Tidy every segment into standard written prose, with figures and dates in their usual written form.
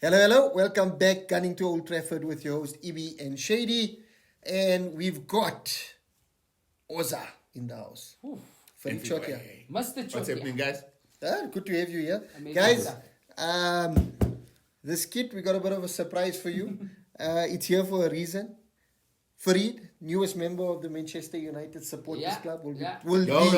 Hello, hello. Welcome back, Gunning to Old Trafford with your host, Ibi and Shady. And we've got Oza in the house. Very short here. What's happening, guys? Good to have you here. Amazing Guys, stuff. this kit, we got a bit of a surprise for you. It's here for a reason. Farid, newest member of the Manchester United Supporters Yeah, Club, will yeah. be No,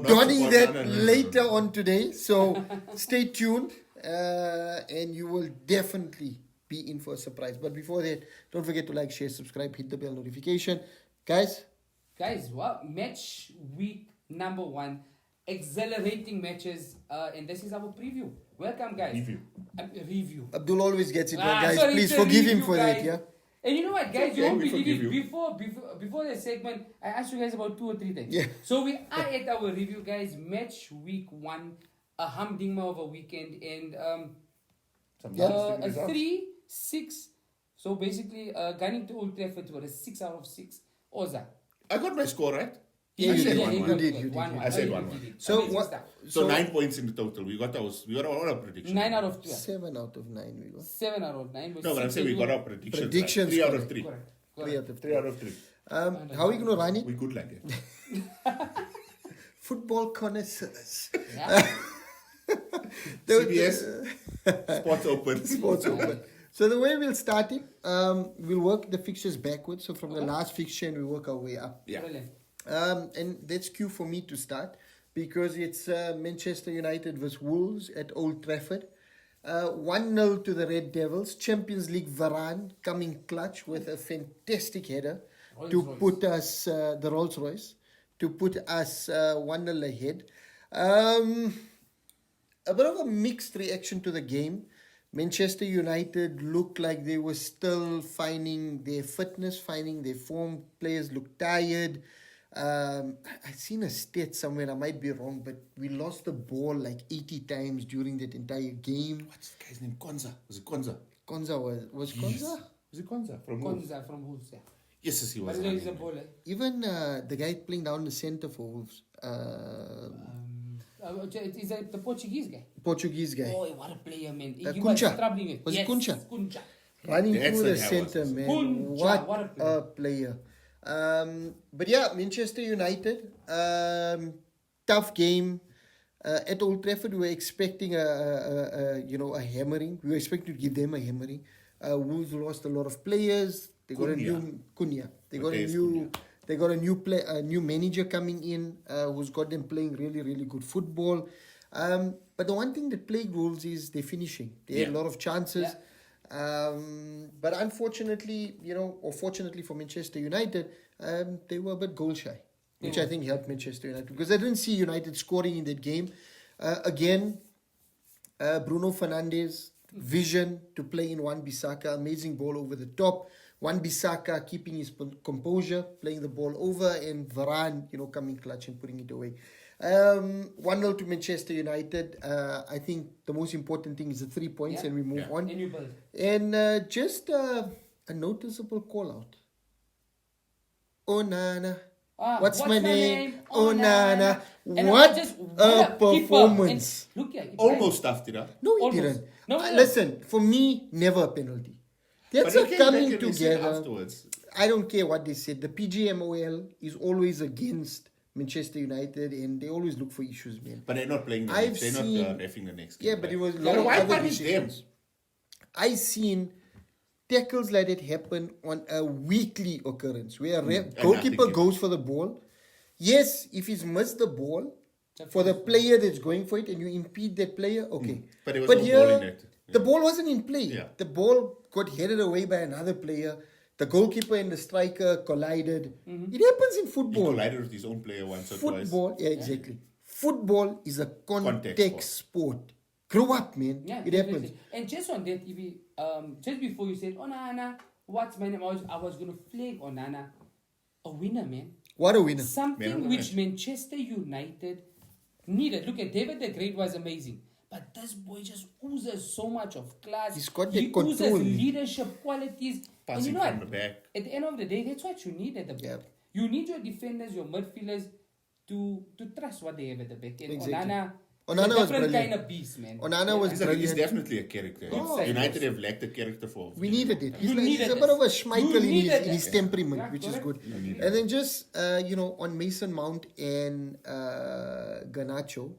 donning not that support. No. later on today. So stay tuned, and you will definitely be in for a surprise. But before that, don't forget to like, share, subscribe, hit the bell notification. Guys, Guys, match week number 1, exhilarating matches, and this is our preview. Welcome, guys. Review. Abdul always gets it wrong, guys. Sorry, Please it's a forgive him review, for that, guys. yeah? And you know what, guys? You okay, won't we believe forgive it. Before the segment, I asked you guys about 2 or 3 things. Yeah. So we are at our review, guys. Match week 1, a humdinger of a weekend, and a 3-6. So basically, Gunning to Old Trafford got a 6 out of 6. Oza. I got my score right. Yeah, I you said did. 1-1. You did. You did. 1-1. I said You 1-1. did. So Amazing what? stuff. So 9 points in the total. We got all our predictions. 9 out of 12. 7 out of 9 we got. 7 out of 9. No, but I'm saying we got our predictions. Predictions, 3 out correct. of 3. Correct. 3 out of 3 out of 3. How are we going to run it? We good like it. Football connoisseurs. Yeah. CBS. Sports open. Sports open. So the way we'll start it, we'll work the fixtures backwards. So from the last fixture, and we work our way up. Yeah. Brilliant. And that's cue for me to start because it's Manchester United versus Wolves at Old Trafford. 1-0 to the Red Devils. Champions League Varane coming clutch with a fantastic header to Rolls-Royce. put us, the Rolls Royce, to put us 1-0 ahead. A bit of a mixed reaction to the game. Manchester United looked like they were still finding their fitness, finding their form. Players looked tired. I've seen a stat somewhere, I might be wrong, but we lost the ball like 80 times during that entire game. What's the guy's name? Konza. Was it Konza? Konza was Konza? Was it Konza? From Wolves? Konza from Wolves, yeah. Yes, he was. But he's a bowler. Even the guy playing down the center for Wolves, Is that the Portuguese guy? Portuguese guy, Oh, what a player, man. He Kuncha. was troubling it. Was it Yes, Kuncha? Kuncha. running The through the excellent center, was- man. Kuncha, what a a player. But yeah, Manchester United, tough game. At Old Trafford, we were expecting a hammering. We were expecting to give them a hammering. Wolves lost a lot of players. They got a new Cunha. They got a Mateus new. Cunha. They got a new manager coming in who's got them playing really, really good football. But the one thing that plagued Wolves is their finishing. They had a lot of chances. But unfortunately, or fortunately for Manchester United, they were a bit goal shy, which I think helped Manchester United because I didn't see United scoring in that game. Again, Bruno Fernandes, vision to play in Wan-Bissaka, amazing ball over the top. Wan-Bissaka keeping his composure, playing the ball over, and Varane, coming clutch and putting it away. 1-0 to Manchester United. I think the most important thing is the 3 points, and we move on. And you build. And just a noticeable call out. Oh Nana. What's my name? Oh Nana. What a performance. Look here. Almost stuffed it up. No, he Almost. didn't. No. Listen, for me, never a penalty. That's But a they came back coming and they said together. afterwards. I don't care what they said. The PGMOL is always against Manchester United and they always look for issues, man. But they're not playing the I've next. They're seen- not reffing the next game. Yeah, but it was a But lot of why other punish them? decisions. I seen tackles like that happen on a weekly occurrence where a goalkeeper nothing goes for the ball. Yes, if he's missed the ball for the player that's going for it and you impede that player, okay. But there was no here, ball in it. the ball wasn't in play. Yeah. The ball got headed away by another player. The goalkeeper and the striker collided. It happens in He football. collided with his own player once or twice. Football, yeah, exactly. Football is a contact sport. Grow up, man. Yeah, it definitely. happens. And just on that, just before you said, Onana, what's my name? I was going to flag Onana. A winner, man. What a winner. Something Man of the which match. Manchester United needed. Look at David the Great was amazing. But this boy just oozes so much of class. He's got he that control. oozes leadership qualities. And you Passing know from what? the back. At the end of the day, that's what you need at the back. Yeah. You need your defenders, your midfielders to trust what they have at the back. And Exactly. Onana, Onana was different brilliant. kind of beast, man. Onana was He's brilliant. definitely a character. Oh. United have lacked a character for. We needed it. He's, You like, he's needed a bit of a it. Schmeichel You in needed his it. temperament, Yeah, which is correct. good. And then just, on Mason Mount and Garnacho.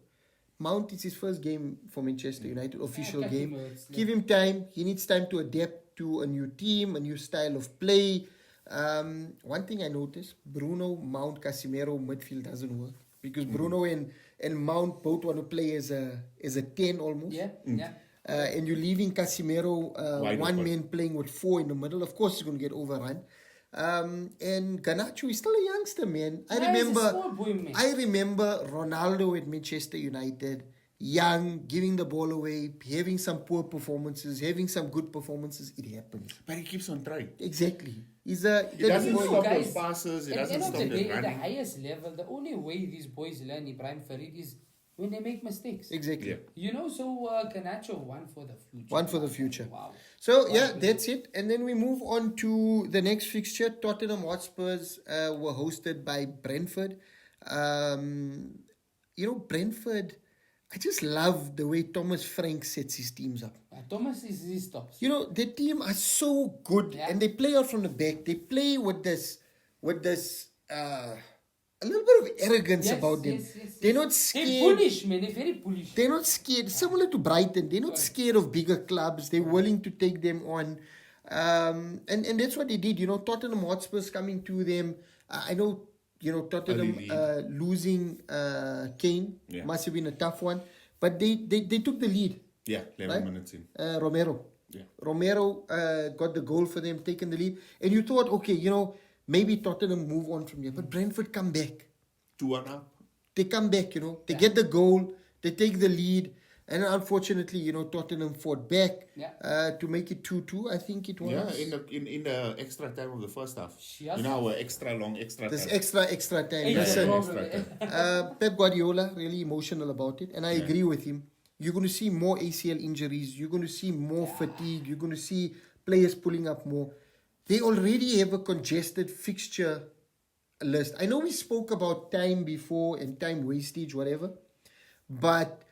Mount is his first game for Manchester United, official cut game. him out, Give him time. He needs time to adapt to a new team, a new style of play. One thing I noticed, Bruno, Mount, Casemiro midfield doesn't work. Because Bruno and Mount both want to play as a 10 almost. Yeah, yeah. And you're leaving Casemiro, Wide one open. man playing with 4 in the middle. Of course, he's going to get overrun. And Garnacho is still a youngster, man. Yeah, he's a small boy, man. I remember Ronaldo at Manchester United, young, giving the ball away, having some poor performances, having some good performances. It happens. But he keeps on trying. Exactly. He doesn't You know, stop guys, those passes. He at the doesn't end of stop the the day, at the running. highest level, the only way these boys learn Ibrahim Farid is when they make mistakes. Exactly. Yeah. You know, so Garnacho, one for the future. One for the future. Wow. So, yeah, that's it. And then we move on to the next fixture. Tottenham Hotspurs were hosted by Brentford. Brentford, I just love the way Thomas Frank sets his teams up. Thomas is his tops. The team are so good, Yeah. and they play out from the back. They play with this, a little bit of arrogance Yes, about them. yes. They're not They're scared. bullish, man. They're very bullish. They're not scared. Similar to Brighton, they're not scared of bigger clubs. They're willing to take them on. And that's what they did. Tottenham Hotspurs coming to them. I know, Tottenham Early losing Kane Yeah. must have been a tough one. But they took the lead. Yeah, 11 Right? minutes in. Romero. Yeah. Romero got the goal for them, taking the lead. And you thought, okay, maybe Tottenham move on from here. But Brentford come back. 2-1 up. They come back, They get the goal. They take the lead. And unfortunately, Tottenham fought back to make it 2-2, I think it was. Yeah, in the extra time of the first half. Yes. Our extra This time. extra time. Hey, Listen, no extra problem. time. Pep Guardiola, really emotional about it. And I agree with him. You're going to see more ACL injuries. You're going to see more fatigue. You're going to see players pulling up more. They already have a congested fixture list. I know we spoke about time before and time wastage, whatever. But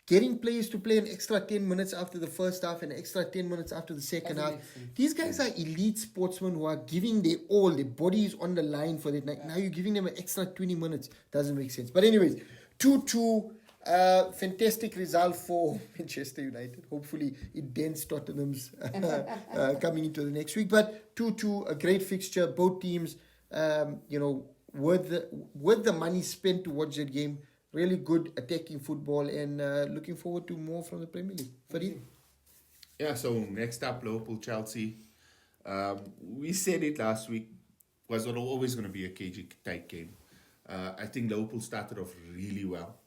getting players to play an extra 10 minutes after the first half and an extra 10 minutes after the second Doesn't half. make sense. These guys are elite sportsmen who are giving their all. Their body is on the line for that night. Now you're giving them an extra 20 minutes. Doesn't make sense. But anyways, 2-2. Fantastic result for Manchester United. Hopefully it dents Tottenham's coming into the next week. But 2-2, a great fixture. Both teams, worth the money spent to watch that game. Really good attacking football, and looking forward to more from the Premier League. Farid? Yeah, so next up, Liverpool, Chelsea. We said it last week, was always going to be a cagey tight game. I think Liverpool started off really well.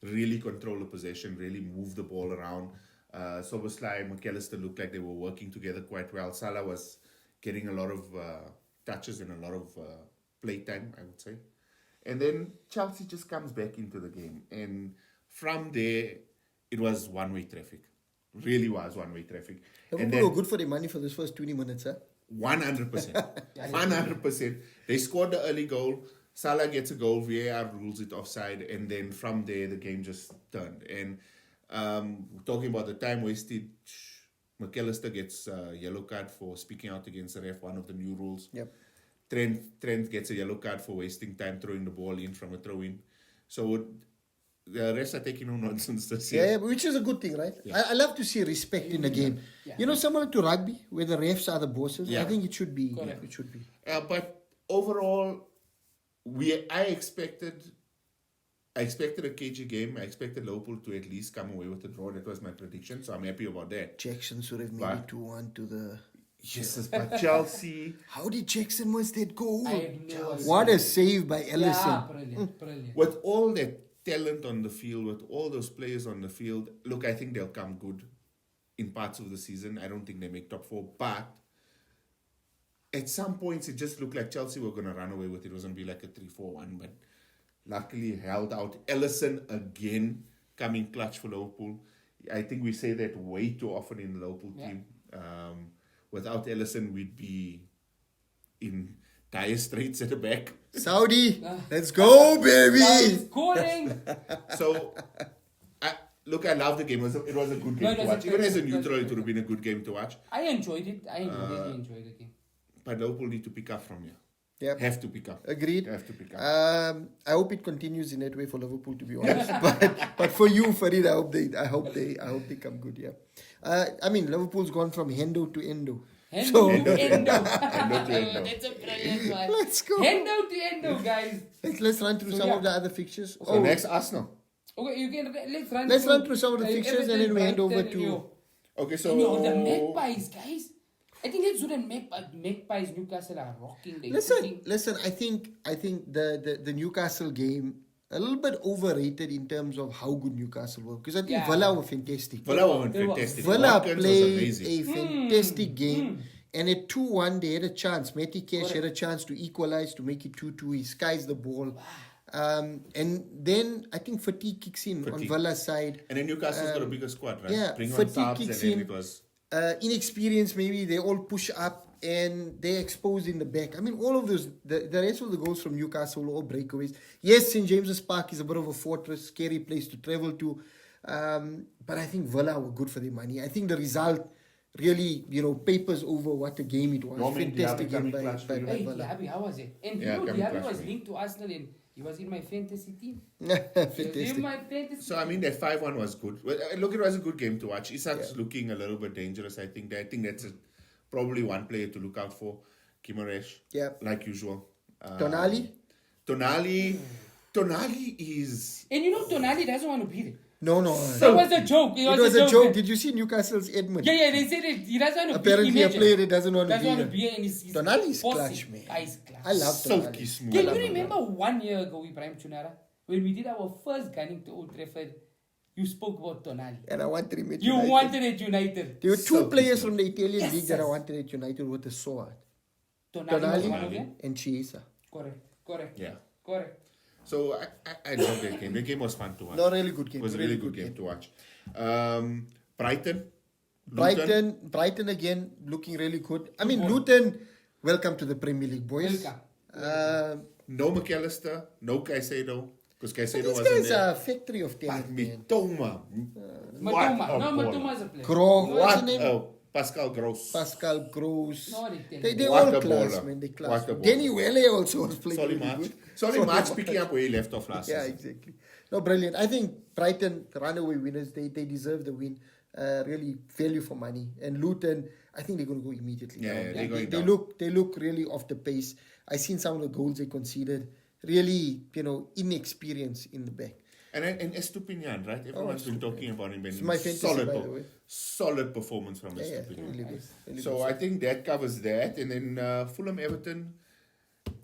Really control the possession, really move the ball around. Szoboszlai and McAllister looked like they were working together quite well. Salah was getting a lot of touches and a lot of playtime, I would say. And then Chelsea just comes back into the game. And from there, it was one-way traffic. Really was one-way traffic. And Liverpool then were good for their money for this first 20 minutes, huh? 100%. 100%. They scored the early goal. Salah gets a goal. VAR rules it offside. And then from there, the game just turned. And talking about the time wasted, McAllister gets a yellow card for speaking out against the ref, one of the new rules. Yep. Trent gets a yellow card for wasting time throwing the ball in from a throw-in. So the refs are taking no nonsense this year. Yeah, which is a good thing, right? Yeah. I love to see respect in the game. Yeah. Similar to rugby, where the refs are the bosses. Yeah. I think it should be. Correct. It should be. But overall, I expected a KG game. I expected Liverpool to at least come away with a draw. That was my prediction, so I'm happy about that. Jackson should have made But- it 2-1 to the... Yes, but Chelsea, How did Jackson miss that goal? I have no idea. What a save by Ellison. Yeah, brilliant. with all that talent on the field, with all those players on the field, look, I think they'll come good in parts of the season. I don't think they make top 4, but at some points it just looked like Chelsea were going to run away with it. It was going to be like a 3-4-1, but luckily held out. Ellison again coming clutch for Liverpool. I think we say that way too often in the Liverpool team. Without Ellison, we'd be in Dire Straits at the back. Saudi, let's go, baby. Scoring. So, look, I love the game. It was a good game to watch. Even as a neutral, it would have been a good game to watch. I enjoyed it. I really enjoyed the game. But Liverpool need to pick up from here. Yep. Have to pick up. Agreed. Have to pick up. I hope it continues in that way for Liverpool, to be honest. but for you, Farid, I hope they come good. Yeah. I mean, Liverpool's gone from Hendo to Endo. Hendo to Endo. Endo to Endo. That's a brilliant one. Let's go. Hendo to Endo, guys. Let's run through some yeah. of the other fixtures. So next, Arsenal. Okay, you can Let's run through some of the fixtures and then we hand over to. Okay, so... the Magpies, guys. I think let's do the Magpies. Newcastle are rocking. Listen. I think the Newcastle game a little bit overrated in terms of how good Newcastle were, because I think Villa were fantastic. Villa were fantastic. Villa Watkins was played amazing. a fantastic game. And at 2-1, they had a chance. Matty Cash had a chance to equalize, to make it 2-2. He skies the ball. And then I think fatigue kicks in on Villa's side. And then Newcastle's got a bigger squad, right? Yeah, Bring on fatigue subs kicks and then in. it was... Inexperience, maybe they all push up and they're exposed in the back. I mean, all of those, the rest of the goals from Newcastle were all breakaways. Yes, St. James's Park is a bit of a fortress, scary place to travel to. But I think Villa were good for their money. I think the result really, papers over what a game it was. Norman Fantastic Diaby game coming by clutch for you. Hey, Villa. Diaby, how was it? And Yeah, coming Diaby clutch was for you. linked to Arsenal and he was in my fantasy team. Fantastic. In my fantasy So, I mean, that 5-1 was good. Well, look, it was a good game to watch. Isak's looking a little bit dangerous, I think. I think that's probably one player to look out for. Kimaresh, like usual. Tonali? Tonali is... And Tonali doesn't want to be there. No. That was a joke. It was a joke. Did you see Newcastle's Edmund? Yeah, they said it. He doesn't want to Apparently be a player that doesn't want to be here. here. And he's Tonali is bossy. clutch, man. He's clutch. I love silky Tonali. smooth. Can you remember 1 year ago, Ibrahim Chunara, when we did our first gunning to Old Trafford, you spoke about Tonali. And I wanted him at You United. wanted it United. There were two Silky players smooth. from the Italian Yes, league that I yes. wanted at United with a sword. Tonali was one of them. And Chiesa. Correct. Yeah. Correct. So, I love that game. The game was fun to watch. No, really good game. It was a really good game to watch. Brighton. Brighton again looking really good. I mean, Luton, welcome to the Premier League, boys. Welcome. No McAllister, no Caicedo, because Caicedo These wasn't guys there. are a factory of But talent, man. Mitoma. Matuma's a player. Gross. What's What his name? a Pascal Gross. Pascal Gross. No, They What all a class, baller. man. They class. What a baller. Danny Welle also was playing Solly really March. good. Solly March picking up where he left off last Yeah, season. exactly. No, brilliant. I think Brighton, runaway winners, they deserve the win. Really value for money. And Luton, I think they're going to go immediately Yeah, down. yeah, they're going they down. They look really off the pace. I seen some of the goals they conceded. Really, inexperience in the back. And Estupinian, right? Everyone's been talking about him. It's my fantasy, by the way. Solid performance from Yeah, Estupinian. really good. Really So good. I think that covers that. And then Fulham Everton.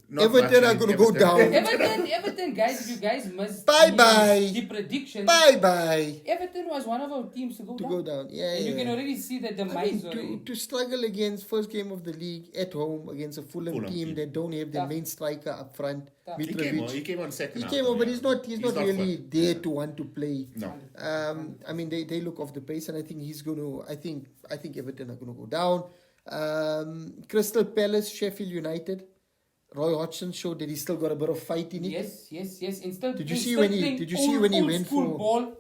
Everton are going to go down. Everton, guys, if you guys must Bye-bye. the predictions. Bye-bye. Everton was one of our teams to go down. Yeah, And yeah. you can already see the I demise mean, already. to struggle against first game of the league at home against a Fulham team that don't have their Tough. main striker up front, Tough. He Mitrovic. came on second. He came on, but he's not really fit. there to want to play. No. I mean, they look off the pace, and I think he's going to. I think Everton are going to go down. Crystal Palace, Sheffield United. Roy Hodgson showed that he's still got a bit of fight in it. Yes. Instead, Did you see when he went for ball?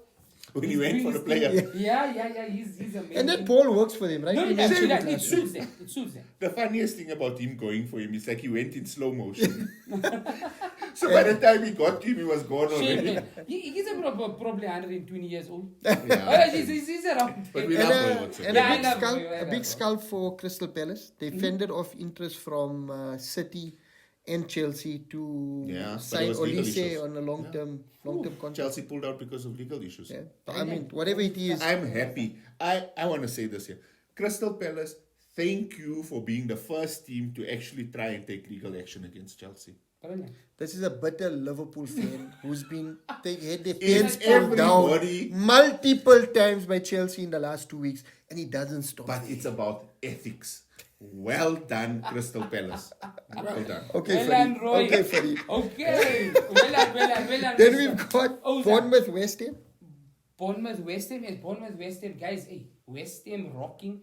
When he went for the player. Yeah. He's amazing. And that ball works for him, right? No, We it mentioned actually, last it week. suits them. It suits them. The funniest thing about him going for him is like he went in slow motion. So by the time he got to him, he was gone Shame, already. man. He's probably 120 years old. Yeah. He's around. But we And, love Roy Hodgson. and Yeah, I a big love skull, you, I a love big you. skull for Crystal Palace. They fended off interest from City and Chelsea to Yeah, but sign it was legal Olise issues. on a long-term contract. Chelsea pulled out because of legal issues. Yeah. I mean, whatever it is, I'm happy. I want to say this here. Crystal Palace, thank you for being the first team to actually try and take legal action against Chelsea. Brilliant. this is a bitter Liverpool fan who's been had their It's pants pulled down everybody. multiple times by Chelsea in the last 2 weeks, and he doesn't stop. But it's about ethics. Well done, Crystal Palace. Well done. Okay, Well done, Farid. Roy. Okay, Farid. Okay. Well done. Then Mr. we've got Ozan. Bournemouth West Ham. Bournemouth, West Ham, guys. Hey, West Ham rocking.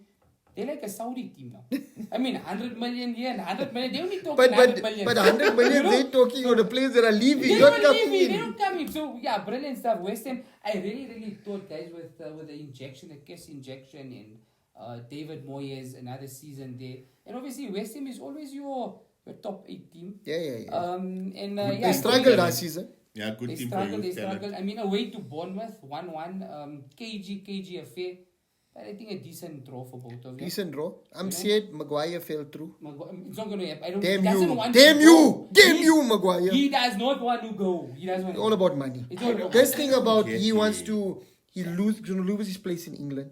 they're like a Saudi team now. I mean, 100 million here and 100 million. They only talking But 100 million. 100 million, You know? they're talking of the players that are leaving, They not don't coming leave, in. they don't come in. So yeah, brilliant stuff. West Ham, I really thought, guys, with the injection, the cash injection, and David Moyes another season there, and obviously West Ham is always your top 8 team. Yeah. And Good. yeah, They struggled last season. Yeah, good They team struggled. for They youth talent. struggled. I mean, away to Bournemouth, 1-1. KG affair. But I think a decent draw for both of them. Decent draw. I'm Yeah. sad Maguire fell through. It's not going to happen. Damn he doesn't you. want Damn to you. go. Damn He- you, Maguire. He does not want to go. He doesn't want It's all about money. It's all about Best thing about get he wants it. to going to lose his place in England.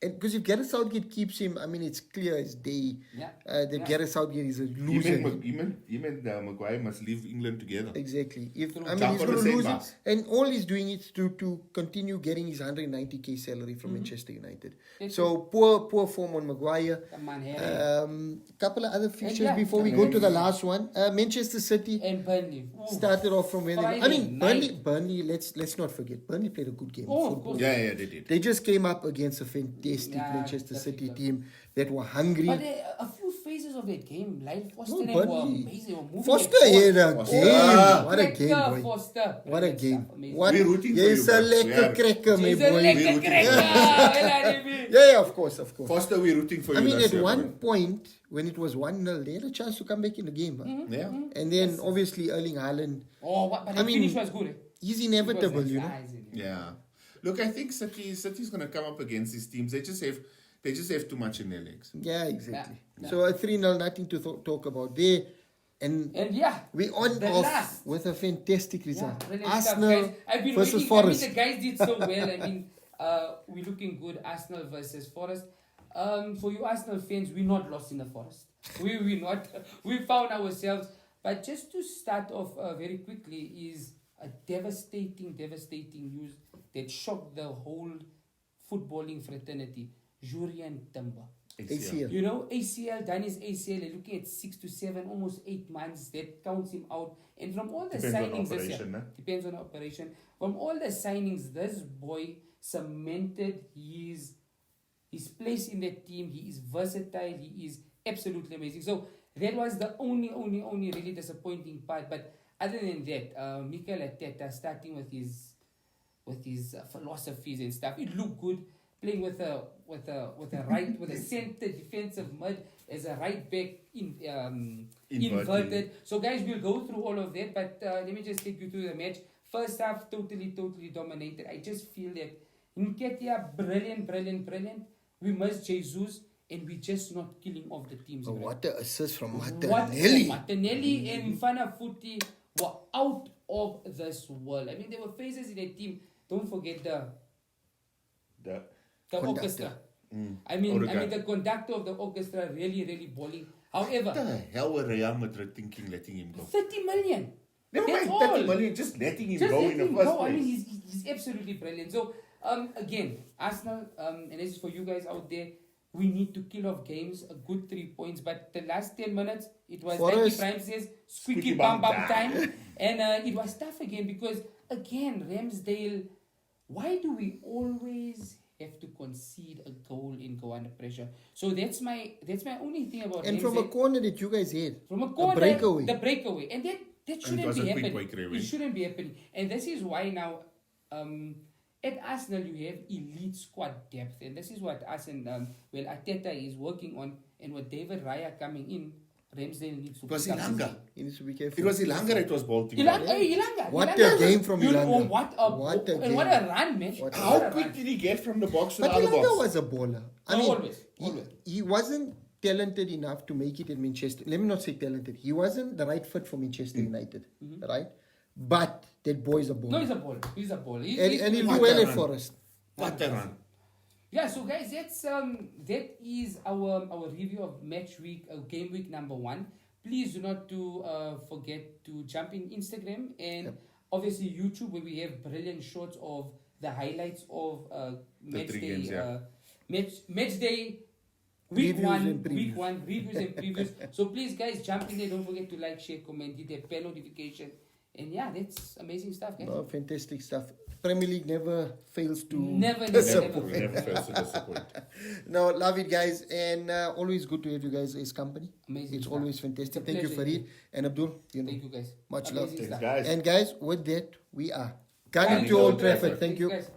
And because if Gareth Southgate keeps him, I mean, it's clear as day Yeah. that Yeah. Gareth Southgate is a You loser. meant Maguire must leave England together. Exactly. If True. I mean, Jump he's on going the to same lose bus. it, and all he's doing is to continue getting his 190k salary from Manchester United. Yes, So poor form on Maguire. Come on, Harry. Couple of other fixtures yeah, before we go to the last one. Manchester City And Burnley. Ooh. started off from where they. I Friday mean, night. Burnley. Let's not forget. Burnley played a good game. Oh, of of football. course. Yeah, they did. They just came up against a fantastic Yeah, Manchester City difficult. team that were hungry. But a few phases of that game, like Foster No, and were Burnley. amazing. They were moving Foster it had forward. a Foster. game. What a Cracker, game, boy. Foster. What a Brilliant game. stuff, amazing. What? We're rooting for Yes, you, a bro. lekker We are. cracker, my He's a boy. lekker rooting for you. cracker. Yeah, of course. Foster, we're rooting for you. I mean, last at year, one bro. point, when it was 1-0, they had a chance to come back in the game. Huh? Yeah. And then, obviously, Erling Haaland, Oh, but I the mean, finish was good. Eh? he's It inevitable, was you know. nice, Yeah. Look, I think City's going to come up against these teams. They just have too much in their legs. Yeah, exactly. Yeah. So a 3-0, nothing to talk about there. And And yeah, we on the off last. with a fantastic Yeah, result. brilliant stuff, Arsenal guys. I've been versus waiting. Forest. I mean, the guys did so well. I mean, we're looking good. Arsenal versus Forest. For you Arsenal fans, we're not lost in the forest. We not. We found ourselves. But just to start off very quickly is a devastating news that shocked the whole footballing fraternity. Julian Timber. ACL. You know, ACL, done his ACL, they're looking at 6 to 7, almost 8 months. That counts him out. And from all the Depends on signings this year, operation, nah? depends on the operation. From all the signings, this boy cemented his place in that team. He is versatile. He is absolutely amazing. So that was the only really disappointing part. But other than that, Mikel Arteta starting with his philosophies and stuff, it looked good. Playing with a center defensive mid as a right back inverted. So guys, we'll go through all of that, but let me just take you through the match. First half, totally dominated. I just feel that Nketiah, brilliant. We missed Jesus, and we're just not killing off the teams. Oh, man. what an assist from What Martinelli. Martinelli and Mfana Futi were out of this world. I mean, there were phases in the team. Don't forget the Conductor. orchestra. I mean, Odegaard. the conductor of the orchestra really balling. What However, the hell were Real Madrid thinking letting him go? 30 million. Never That's mind 30 all. million, just letting him Just go let in the him first go. I place. mean, he's absolutely brilliant. So, again, Arsenal, and this is for you guys out there, we need to kill off games, a good 3 points. But the last 10 minutes, it was, like Forest. Ibrahim says, squeaky Squeaky bum bum time. And it was tough again because, again, Ramsdale, why do we always have to concede a goal and go under pressure? So that's my only thing about And from Ramsdale. a corner that you guys had. From a corner, breakaway. the breakaway, and that shouldn't was be a quick happening. breakaway. It shouldn't be happening, and this is why now, at Arsenal you have elite squad depth, and this is what us and Arteta is working on, and with David Raya coming in, Ramsdale needs to. It was pick up his Ilanga. game. He needs to be careful. It was Ilanga that was bolting. Ilanga. What Ilanga. a game from You know, Ilanga. What What a and game. what a run, man! What a- How What a quick run. did he get from the box to But the other Ilanga box? was a baller. I No, mean, always. he wasn't talented enough to make it in Manchester. Let me not say talented. He wasn't the right fit for Manchester United, right? But that boy is a baller. No, he's a baller. He's a baller. and he'll What do well a at run. Forest. What a run. Yeah, so guys, that is our review of game week number 1. Please do not forget to jump in Instagram and obviously YouTube, where we have brilliant shots of the highlights of match three day, games, yeah. match day. Week Reviews one, and previews. week 1 reviews and previews. So please, guys, jump in there. Don't forget to like, share, comment, hit that bell notification, and yeah, that's amazing stuff, guys. Oh, fantastic stuff. Premier League never fails to Never, disappoint. Never fails to disappoint. No, love it, guys, and always good to have you guys as company. Amazing It's stuff. always fantastic. It's a Thank you, pleasure, Farid and Abdul. Thank you, guys. Much Amazing love. Thanks, stuff. guys. And guys, with that, we are Gunning gunning to Old Trafford. Thank you. guys.